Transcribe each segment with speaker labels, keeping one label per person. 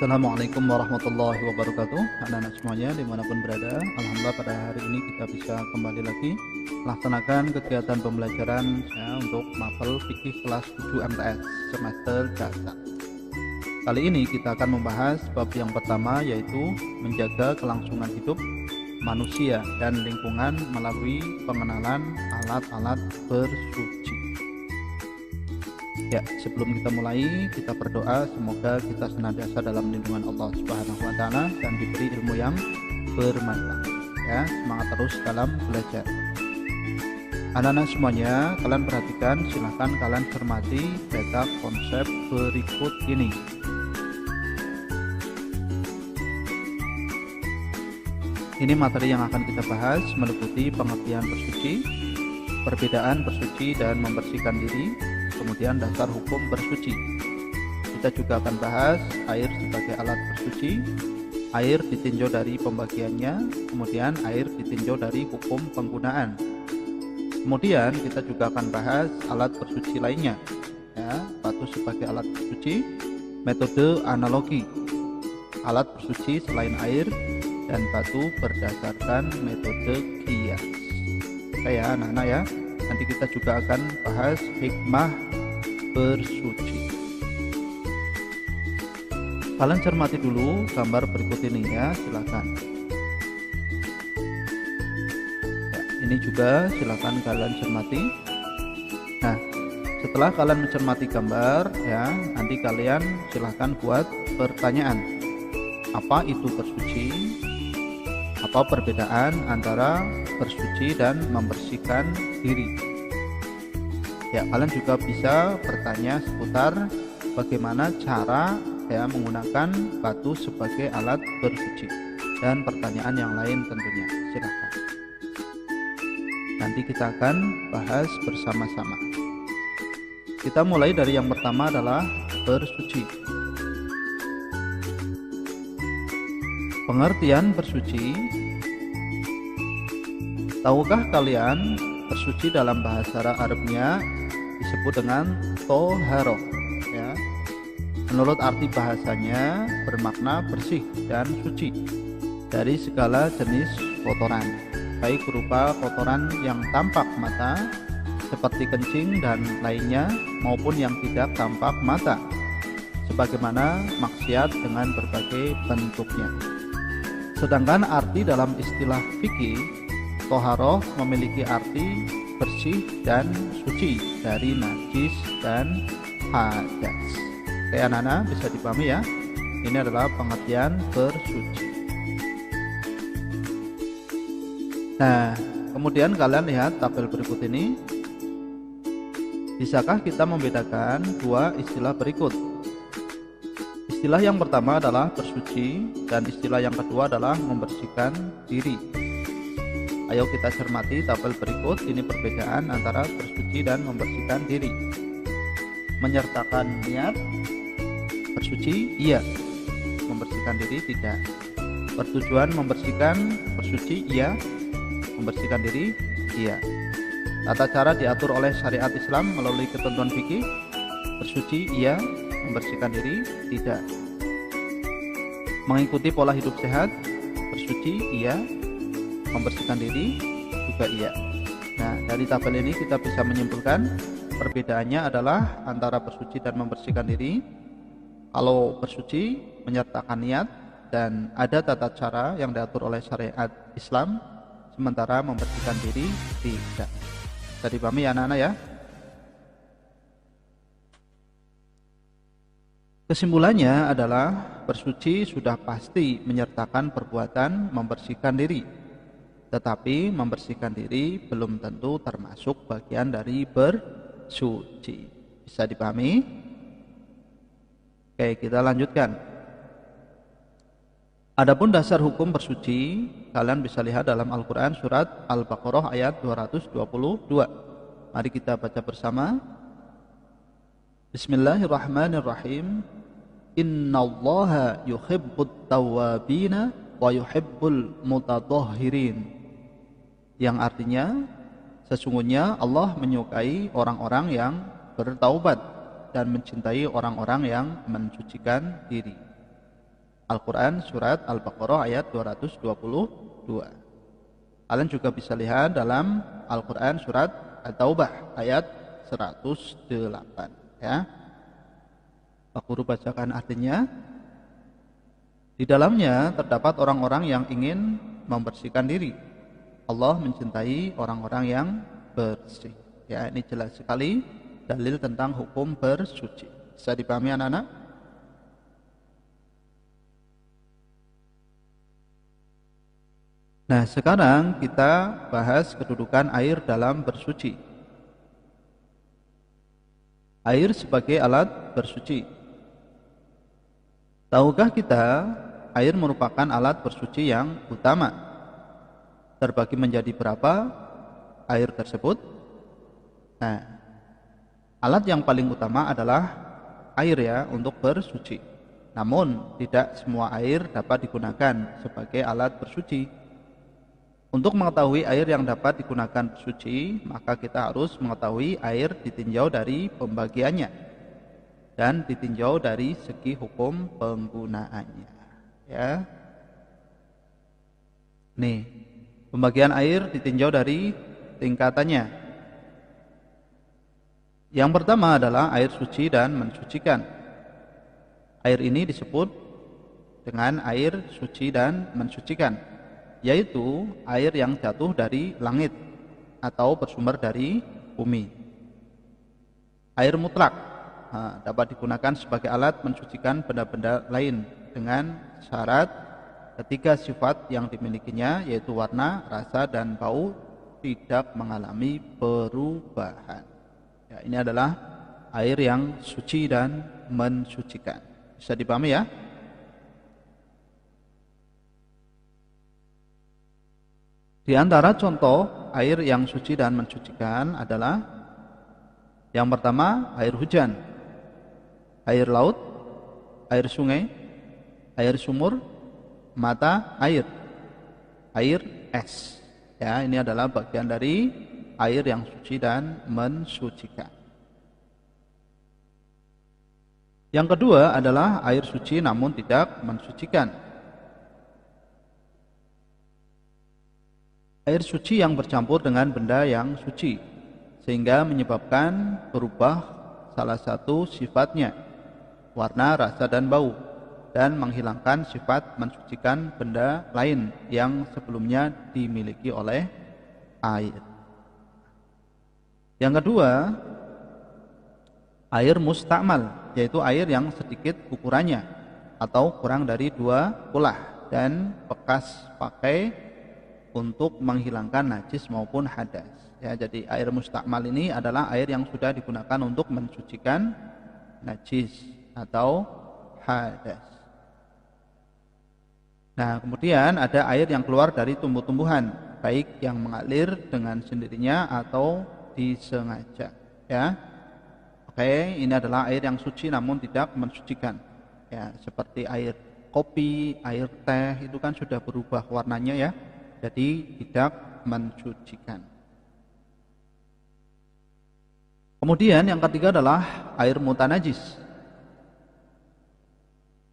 Speaker 1: Assalamualaikum warahmatullahi wabarakatuh. Anak-anak semuanya dimanapun berada, alhamdulillah pada hari ini kita bisa kembali lagi melaksanakan kegiatan pembelajaran untuk mapel fikih kelas 7 MTS semester dasar. Kali ini kita akan membahas bab yang pertama, yaitu menjaga kelangsungan hidup manusia dan lingkungan melalui pengenalan alat-alat bersuci. Ya, sebelum kita mulai, kita berdoa semoga kita senantiasa dalam lindungan Allah Subhanahu wa taala dan diberi ilmu yang bermanfaat. Ya, semangat terus dalam belajar. Anak-anak semuanya, kalian perhatikan, silahkan kalian cermati beta konsep berikut ini. Ini materi yang akan kita bahas meliputi pengertian bersuci, perbedaan bersuci dan membersihkan diri, kemudian dasar hukum bersuci. Kita juga akan bahas air sebagai alat bersuci, air ditinjau dari pembagiannya, kemudian air ditinjau dari hukum penggunaan. Kemudian kita juga akan bahas alat bersuci lainnya, ya, batu sebagai alat bersuci, metode analogi, alat bersuci selain air, dan batu berdasarkan metode kias. Oke ya anak-anak ya. Nanti kita juga akan bahas hikmah bersuci. Kalian cermati dulu gambar berikut ini ya, silakan. Ya, ini juga silakan kalian cermati. Nah, setelah kalian mencermati gambar ya, nanti kalian silakan buat pertanyaan. Apa itu bersuci? Apa perbedaan antara bersuci dan membersihkan diri? Ya, kalian juga bisa bertanya seputar bagaimana cara menggunakan batu sebagai alat bersuci dan pertanyaan yang lain tentunya. Silakan. Nanti kita akan bahas bersama-sama. Kita mulai dari yang pertama adalah bersuci. Pengertian bersuci. Tahukah kalian bersuci dalam bahasa Arabnya disebut dengan toharoh ya. Menurut arti bahasanya bermakna bersih dan suci dari segala jenis kotoran, baik berupa kotoran yang tampak mata seperti kencing dan lainnya, maupun yang tidak tampak mata sebagaimana maksiat dengan berbagai bentuknya. Sedangkan arti dalam istilah fikih, toharoh memiliki arti bersih dan suci dari najis dan hadas. Oke anak-anak, bisa dipahami ya. Ini adalah pengertian bersuci. Nah, kemudian kalian lihat tabel berikut ini. Bisakah kita membedakan dua istilah berikut? Istilah yang pertama adalah bersuci dan istilah yang kedua adalah membersihkan diri. Ayo kita cermati tabel berikut. Ini perbedaan antara bersuci dan membersihkan diri. Menyertakan niat bersuci, iya. Membersihkan diri, tidak. Bertujuan membersihkan bersuci, iya. Membersihkan diri, iya. Tata cara diatur oleh syariat Islam melalui ketentuan fikih. Bersuci, iya. Membersihkan diri, tidak. Mengikuti pola hidup sehat, bersuci, iya. Membersihkan diri, juga iya. Nah, dari tabel ini kita bisa menyimpulkan perbedaannya adalah antara bersuci dan membersihkan diri. Kalau bersuci menyertakan niat dan ada tata cara yang diatur oleh syariat Islam, sementara membersihkan diri tidak. Bisa dipahami ya anak-anak ya? Kesimpulannya adalah bersuci sudah pasti menyertakan perbuatan membersihkan diri. Tetapi membersihkan diri belum tentu termasuk bagian dari bersuci. Bisa dipahami? Oke, kita lanjutkan. Adapun dasar hukum bersuci, kalian bisa lihat dalam Al-Quran surat Al-Baqarah ayat 222. Mari kita baca bersama. Bismillahirrahmanirrahim. Innallaha yuhibbut tawwabina wa yuhibbul mutatahhirin. Yang artinya, sesungguhnya Allah menyukai orang-orang yang bertaubat dan mencintai orang-orang yang mensucikan diri. Al-Quran surat Al-Baqarah ayat 222. Kalian juga bisa lihat dalam Al-Quran surat At-Taubah ayat 108 ya. Pak Guru bacakan artinya. Di dalamnya terdapat orang-orang yang ingin membersihkan diri. Allah mencintai orang-orang yang bersih. Ya, ini jelas sekali dalil tentang hukum bersuci. Bisa dipahami anak-anak? Nah, sekarang kita bahas kedudukan air dalam bersuci. Air sebagai alat bersuci. Tahukah kita, air merupakan alat bersuci yang utama? Terbagi menjadi berapa air tersebut? Nah, alat yang paling utama adalah air ya untuk bersuci. Namun, tidak semua air dapat digunakan sebagai alat bersuci. Untuk mengetahui air yang dapat digunakan bersuci, maka kita harus mengetahui air ditinjau dari pembagiannya dan ditinjau dari segi hukum penggunaannya. Ya. Nih, pembagian air ditinjau dari tingkatannya. Yang pertama adalah air suci dan mensucikan. Air ini disebut dengan air suci dan mensucikan, yaitu air yang jatuh dari langit atau bersumber dari bumi. Air mutlak dapat digunakan sebagai alat mensucikan benda-benda lain dengan syarat ketiga sifat yang dimilikinya, yaitu warna, rasa, dan bau tidak mengalami perubahan. Ya, ini adalah air yang suci dan mensucikan. Bisa dipahami ya? Di antara contoh air yang suci dan mensucikan adalah yang pertama air hujan, air laut, air sungai, air sumur, mata air, air es. Ya, ini adalah bagian dari air yang suci dan mensucikan. Yang kedua adalah air suci namun tidak mensucikan. Air suci yang bercampur dengan benda yang suci, sehingga menyebabkan berubah salah satu sifatnya, warna, rasa, dan bau, dan menghilangkan sifat mensucikan benda lain yang sebelumnya dimiliki oleh air. Yang kedua, air mustakmal, yaitu air yang sedikit ukurannya atau kurang dari 2 kulah dan bekas pakai untuk menghilangkan najis maupun hadas. Ya, jadi air mustakmal ini adalah air yang sudah digunakan untuk mensucikan najis atau hadas. Nah, kemudian ada air yang keluar dari tumbuh-tumbuhan, baik yang mengalir dengan sendirinya atau disengaja. Ya, oke, ini adalah air yang suci namun tidak mensucikan. Ya, seperti air kopi, air teh itu kan sudah berubah warnanya ya. Jadi tidak mensucikan. Kemudian yang ketiga adalah air mutanajis.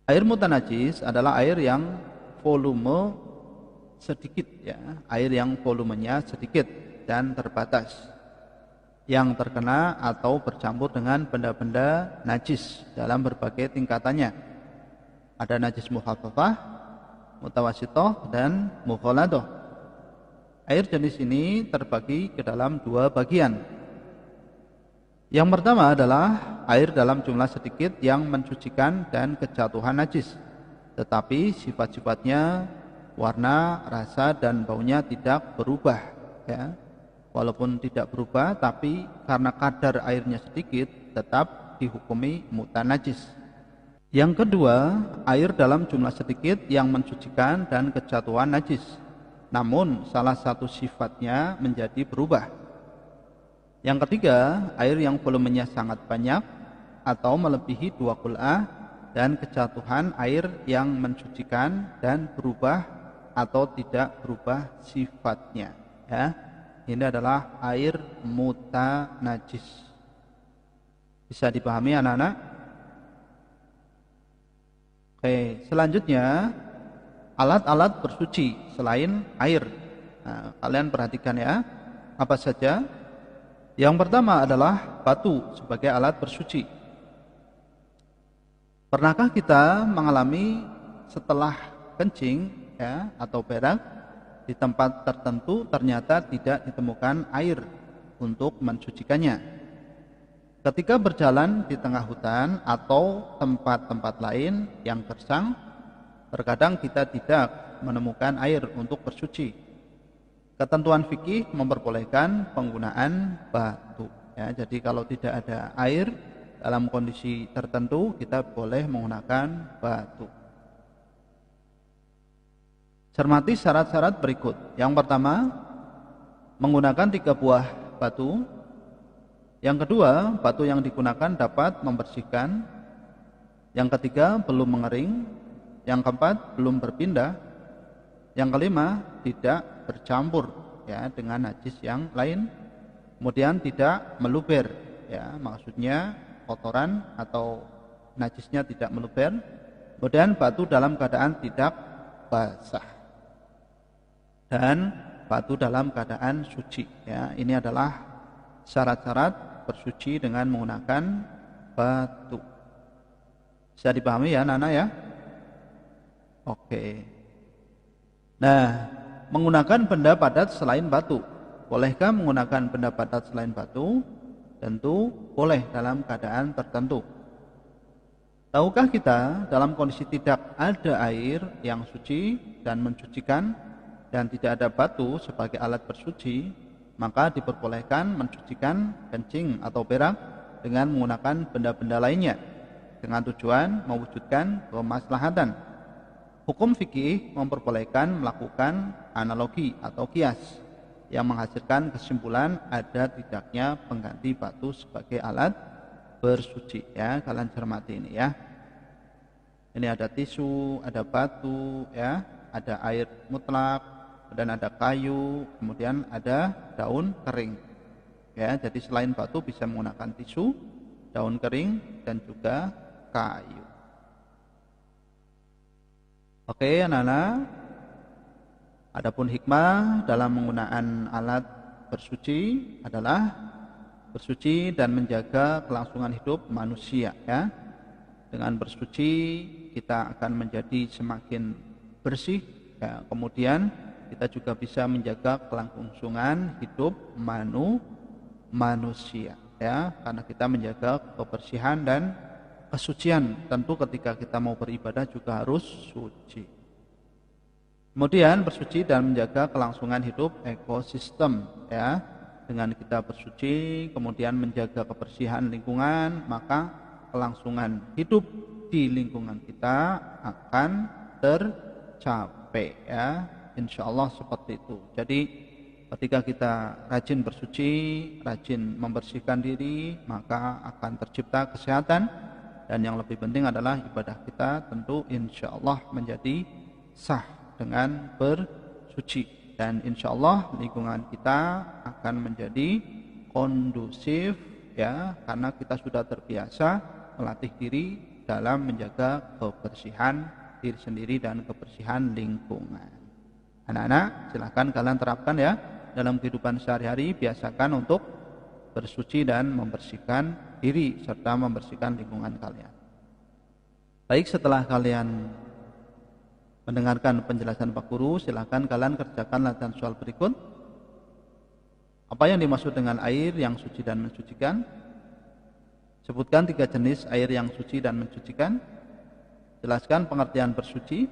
Speaker 1: Air mutanajis adalah air yang volume sedikit ya, air yang volumenya sedikit dan terbatas, yang terkena atau bercampur dengan benda-benda najis dalam berbagai tingkatannya. Ada najis mukhaffafah, mutawasitoh, dan mughaladoh. Air jenis ini terbagi ke dalam 2 bagian. Yang pertama adalah air dalam jumlah sedikit yang mensucikan dan kejatuhan najis, tetapi sifat-sifatnya, warna, rasa, dan baunya tidak berubah. Ya. Walaupun tidak berubah, tapi karena kadar airnya sedikit, tetap dihukumi mutanajis. Yang kedua, air dalam jumlah sedikit yang mensucikan dan kejatuhan najis, namun salah satu sifatnya menjadi berubah. Yang ketiga, air yang volumenya sangat banyak atau melebihi 2 kul'ah dan kejatuhan air yang mensucikan dan berubah atau tidak berubah sifatnya. Ya, ini adalah air mutanajis. Bisa dipahami anak-anak? Oke, selanjutnya alat-alat bersuci selain air. Nah, kalian perhatikan ya, apa saja? Yang pertama adalah batu sebagai alat bersuci. Pernahkah kita mengalami setelah kencing ya atau berak di tempat tertentu ternyata tidak ditemukan air untuk mensucikannya? Ketika berjalan di tengah hutan atau tempat-tempat lain yang gersang, terkadang kita tidak menemukan air untuk bersuci. Ketentuan fikih memperbolehkan penggunaan batu. Ya, jadi kalau tidak ada air dalam kondisi tertentu, kita boleh menggunakan batu. Cermati syarat-syarat berikut. Yang pertama, menggunakan 3 buah batu. Yang kedua, batu yang digunakan dapat membersihkan. Yang ketiga, belum mengering. Yang keempat, belum berpindah. Yang kelima, tidak bercampur ya dengan najis yang lain. Kemudian tidak meluber ya, maksudnya kotoran atau najisnya tidak meluber. Kemudian batu dalam keadaan tidak basah. Dan batu dalam keadaan suci ya. Ini adalah syarat-syarat bersuci dengan menggunakan batu. Bisa dipahami ya Nana ya? Oke. Nah, menggunakan benda padat selain batu. Bolehkah menggunakan benda padat selain batu? Tentu boleh dalam keadaan tertentu. Tahukah kita dalam kondisi tidak ada air yang suci dan mensucikan dan tidak ada batu sebagai alat bersuci, maka diperbolehkan mensucikan kencing atau berak dengan menggunakan benda-benda lainnya dengan tujuan mewujudkan kemaslahatan. Hukum fikih memperbolehkan melakukan analogi atau kias yang menghasilkan kesimpulan ada tidaknya pengganti batu sebagai alat bersuci ya. Kalian cermati ini ya. Ini ada tisu, ada batu ya, ada air mutlak, dan ada kayu, kemudian ada daun kering. Ya, jadi selain batu bisa menggunakan tisu, daun kering dan juga kayu. Oke, anak-anak. Adapun hikmah dalam menggunakan alat bersuci adalah bersuci dan menjaga kelangsungan hidup manusia ya. Dengan bersuci kita akan menjadi semakin bersih ya. Kemudian kita juga bisa menjaga kelangsungan hidup manusia ya, karena kita menjaga kebersihan dan kesucian. Tentu ketika kita mau beribadah juga harus suci. Kemudian bersuci dan menjaga kelangsungan hidup ekosistem ya. Dengan kita bersuci kemudian menjaga kebersihan lingkungan, maka kelangsungan hidup di lingkungan kita akan tercapai ya. Insyaallah seperti itu. Jadi ketika kita rajin bersuci, rajin membersihkan diri, maka akan tercipta kesehatan. Dan yang lebih penting adalah ibadah kita tentu insyaallah menjadi sah dengan bersuci, dan insyaallah lingkungan kita akan menjadi kondusif ya, karena kita sudah terbiasa melatih diri dalam menjaga kebersihan diri sendiri dan kebersihan lingkungan. Anak-anak, silakan kalian terapkan ya dalam kehidupan sehari-hari. Biasakan untuk bersuci dan membersihkan diri serta membersihkan lingkungan kalian. Baik, setelah kalian mendengarkan penjelasan Pak Guru, silakan kalian kerjakan latihan soal berikut. Apa yang dimaksud dengan air yang suci dan mensucikan? Sebutkan 3 jenis air yang suci dan mensucikan. Jelaskan pengertian bersuci.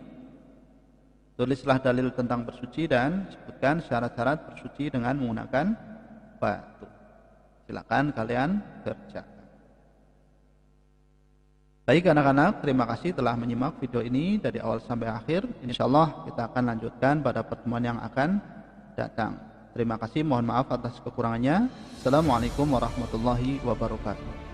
Speaker 1: Tulislah dalil tentang bersuci dan sebutkan syarat-syarat bersuci dengan menggunakan batu. Silakan kalian kerjakan. Baik anak-anak, terima kasih telah menyimak video ini dari awal sampai akhir. Insyaallah kita akan lanjutkan pada pertemuan yang akan datang. Terima kasih, mohon maaf atas kekurangannya. Assalamualaikum warahmatullahi wabarakatuh.